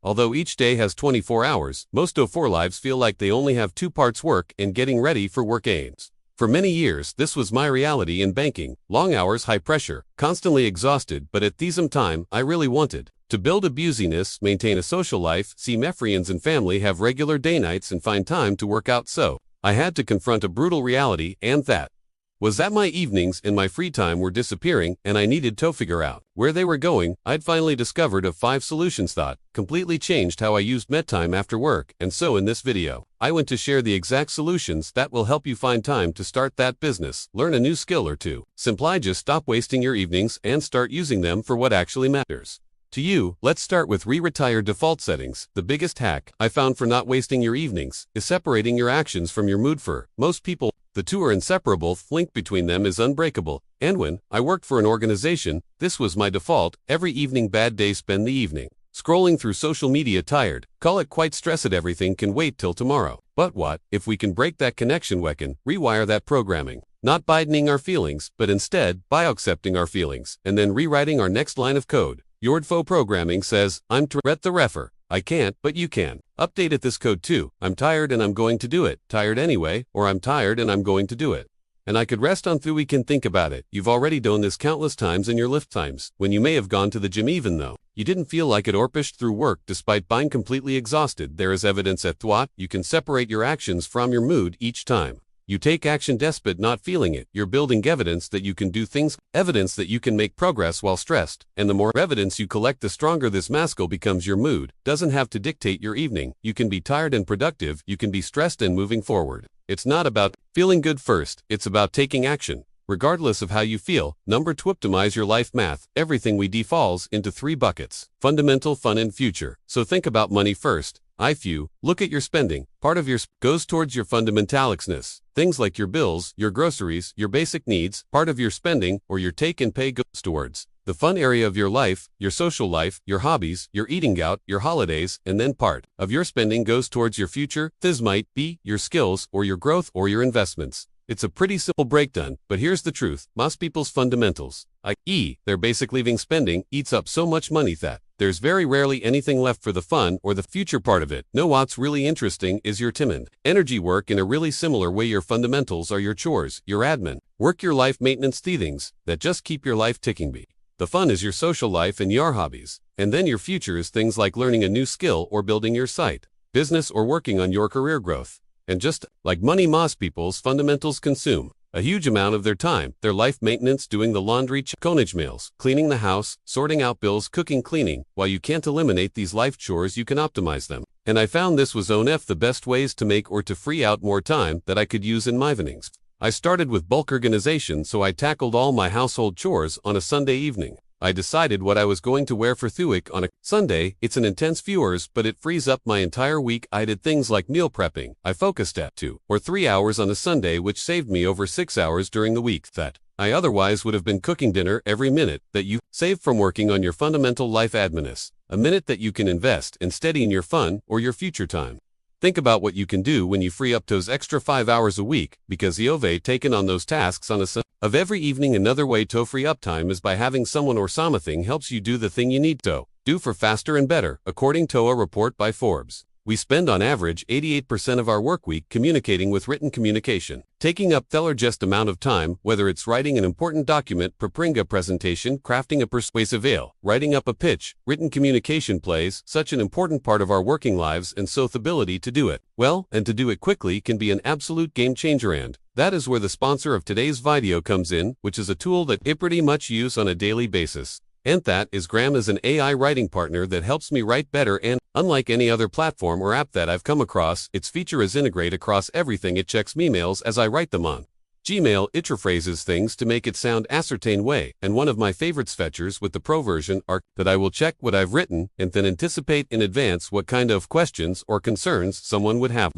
Although each day has 24 hours, most O4 lives feel like they only have two parts: work and getting ready for work aims. For many years, this was my reality in banking: long hours, high pressure, constantly exhausted, but at the same time, I really wanted to build a business, maintain a social life, see my friends and family, have regular day nights, and find time to work out. So I had to confront a brutal reality, and that was that my evenings and my free time were disappearing, and I needed to figure out where they were going. I'd finally discovered a 5 solutions that completely changed how I used my time after work, and so in this video, I want to share the exact solutions that will help you find time to start that business, learn a new skill or two. Simply just stop wasting your evenings and start using them for what actually matters to you. Let's start with retire default settings. The biggest hack I found for not wasting your evenings is separating your actions from your mood. For most people, the two are inseparable. The link between them is unbreakable. And when I worked for an organization, this was my default. Every evening, bad day, spend the evening scrolling through social media, tired, call it quite stressed. Everything can wait till tomorrow. But what if we can break that connection? We can rewire that programming, not biding our feelings, but instead by accepting our feelings and then rewriting our next line of code. Your default programming says, I'm to read the refer. I can't, but you can. Update it this code too. I'm tired and I'm going to do it. Tired anyway, or I'm tired and I'm going to do it. And I could rest on through. We can think about it. You've already done this countless times in your lifetimes, when you may have gone to the gym even though you didn't feel like it, or pushed through work despite being completely exhausted. There is evidence at what you can separate your actions from your mood. Each time you take action despite not feeling it, you're building evidence that you can do things, evidence that you can make progress while stressed. And the more evidence you collect, the stronger this muscle becomes. Your mood doesn't have to dictate your evening. You can be tired and productive. You can be stressed and moving forward. It's not about feeling good first. It's about taking action, regardless of how you feel. Number 2, optimize your life math. Everything we defaults into 3 buckets: fundamental, fun, and future. So think about money first. If you look at your spending, part of your goes towards your fundamentalicsness. Things like your bills, your groceries, your basic needs. Part of your spending or your take and pay goes towards the fun area of your life, your social life, your hobbies, your eating out, your holidays, and then part of your spending goes towards your future. This might be your skills or your growth or your investments. It's a pretty simple breakdown, but here's the truth. Most people's fundamentals, i.e., their basic living spending, eats up so much money that there's very rarely anything left for the fun or the future part of it. No, what's really interesting is your time and energy work in a really similar way. Your fundamentals are your chores, your admin work, your life maintenance, the things that just keep your life ticking. The fun is your social life and your hobbies. And then your future is things like learning a new skill or building your site, business, or working on your career growth. And just like money, most people's fundamentals consume a huge amount of their time. Their life maintenance, doing the laundry, checking mails, cleaning the house, sorting out bills, cooking, cleaning. While you can't eliminate these life chores, you can optimize them. And I found this was the best ways to make or to free out more time that I could use in my evenings. I started with bulk organization, so I tackled all my household chores on a Sunday evening. I decided what I was going to wear for Thuik on a Sunday. It's an intense few hours, but it frees up my entire week. I did things like meal prepping. I focused at 2 or 3 hours on a Sunday, which saved me over 6 hours during the week that I otherwise would have been cooking dinner. Every minute that you save from working on your fundamental life admin is a minute that you can invest instead in your fun or your future time. Think about what you can do when you free up those extra 5 hours a week, because you've taken on those tasks on a Sunday of every evening. Another way to free up time is by having someone or something helps you do the thing you need to do for faster and better. According to a report by Forbes, we spend on average 88% of our work week communicating with written communication, taking up the largest amount of time, whether it's writing an important document, preparing a presentation, crafting a persuasive ale, writing up a pitch. Written communication plays such an important part of our working lives, and so the ability to do it well and to do it quickly can be an absolute game changer. And that is where the sponsor of today's video comes in, which is a tool that I pretty much use on a daily basis. And that is Gram, is an AI writing partner that helps me write better. And unlike any other platform or app that I've come across, its feature is integrate across everything. It checks emails as I write them on Gmail. It rephrases things to make it sound ascertain way. And one of my favorite features with the pro version are that I will check what I've written and then anticipate in advance what kind of questions or concerns someone would have.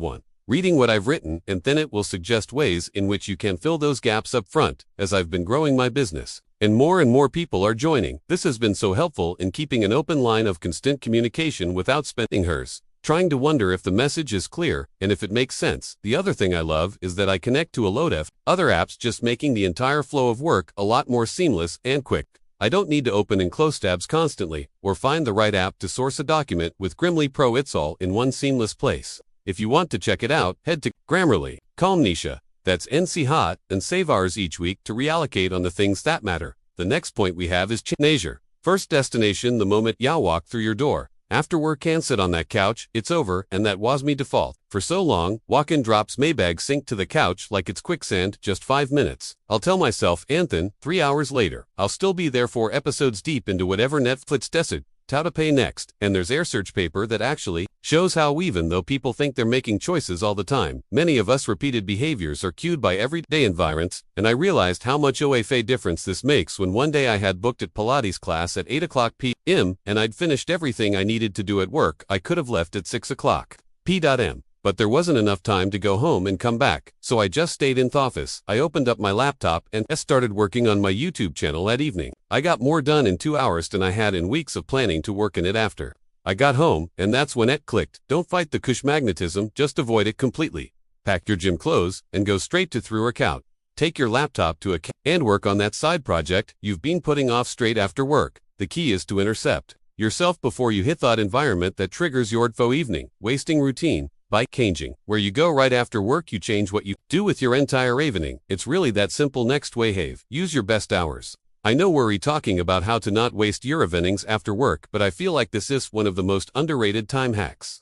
Reading what I've written, and then it will suggest ways in which you can fill those gaps up front. As I've been growing my business, and more people are joining, this has been so helpful in keeping an open line of constant communication without spending hours trying to wonder if the message is clear and if it makes sense. The other thing I love is that I connect to a load of other apps, just making the entire flow of work a lot more seamless and quick. I don't need to open and close tabs constantly, or find the right app to source a document with Grammarly Pro. It's all in one seamless place. If you want to check it out, head to Grammarly, Calm Nisha, that's NC Hot, and save hours each week to reallocate on the things that matter. The next point we have is Nature. First destination the moment ya walk through your door. After work can't sit on that couch, it's over, and that was me default. For so long, walk-in drops Maybag sink to the couch like it's quicksand, just 5 minutes. I'll tell myself, Anthen, 3 hours later, I'll still be there 4 episodes deep into whatever Netflix decide to pay next, and there's air search paper that actually shows how even though people think they're making choices all the time, many of us repeated behaviors are cued by everyday environments, and I realized how much of a difference this makes when one day I had booked at Pilates class at 8 o'clock p.m., and I'd finished everything I needed to do at work. I could have left at 6 o'clock p.m. But there wasn't enough time to go home and come back, so I just stayed in the office. I opened up my laptop and started working on my YouTube channel that evening. I got more done in 2 hours than I had in weeks of planning to work in it after. I got home, and that's when it clicked. Don't fight the cush magnetism, just avoid it completely. Pack your gym clothes and go straight to through workout. Take your laptop to and work on that side project you've been putting off straight after work. The key is to intercept yourself before you hit that environment that triggers your evening wasting routine. By changing where you go right after work, you change what you do with your entire evening. It's really that simple. Next way, have use your best hours. I know we're talking about how to not waste your evenings after work, but I feel like this is one of the most underrated time hacks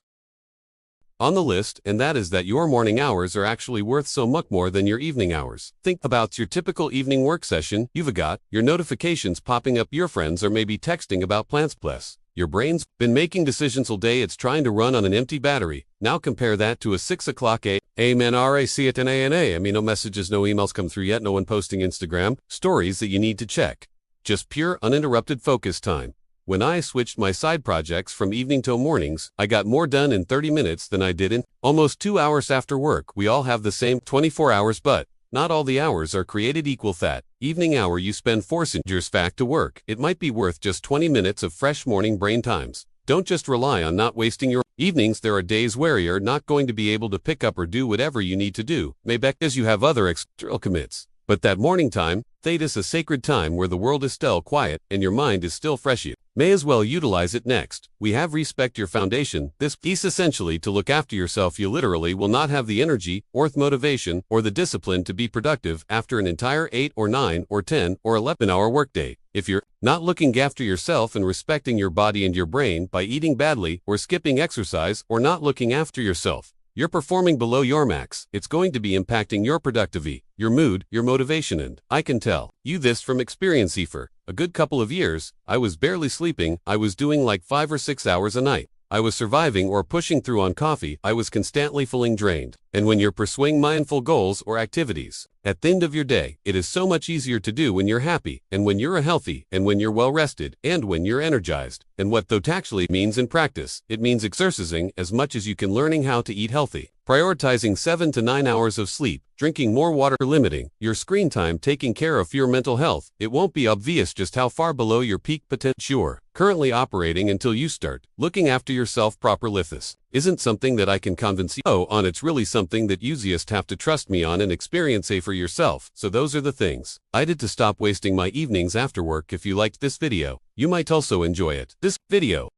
on the list, and that is that your morning hours are actually worth so much more than your evening hours. Think about your typical evening work session. You've got your notifications popping up, your friends are maybe texting about plans, plus your brain's been making decisions all day. It's trying to run on an empty battery. Now compare that to a 6 o'clock a.m. RAC at 10 a.m. No messages, no emails come through yet, no one posting Instagram stories that you need to check. Just pure uninterrupted focus time. When I switched my side projects from evening to mornings, I got more done in 30 minutes than I did in almost 2 hours after work. We all have the same 24 hours, but not all the hours are created equal. That evening hour you spend forcing yours back to work, it might be worth just 20 minutes of fresh morning brain times. Don't just rely on not wasting your evenings. There are days where you're not going to be able to pick up or do whatever you need to do, maybe because you have other external commits. But that morning time, that is a sacred time where the world is still quiet and your mind is still fresh. You may as well utilize it. Next, we have respect your foundation. This is essentially to look after yourself. You literally will not have the energy or the motivation or the discipline to be productive after an entire 8 or 9 or 10 or 11-hour workday. If you're not looking after yourself and respecting your body and your brain by eating badly or skipping exercise or not looking after yourself, you're performing below your max. It's going to be impacting your productivity, your mood, your motivation, and I can tell you this from experience. For a good couple of years, I was barely sleeping. I was doing like 5 or 6 hours a night. I was surviving or pushing through on coffee. I was constantly feeling drained. And when you're pursuing mindful goals or activities, at the end of your day, it is so much easier to do when you're happy, and when you're healthy, and when you're well rested, and when you're energized. And what that actually means in practice, it means exercising as much as you can, learning how to eat healthy, prioritizing 7 to 9 hours of sleep, drinking more water, limiting your screen time, taking care of your mental health. It won't be obvious just how far below your peak potential you're currently operating until you start looking after yourself properly. This isn't something that I can convince you on. It's really something that you just have to trust me on and experience for yourself. So those are the things I did to stop wasting my evenings after work. If you liked this video, you might also enjoy it. This video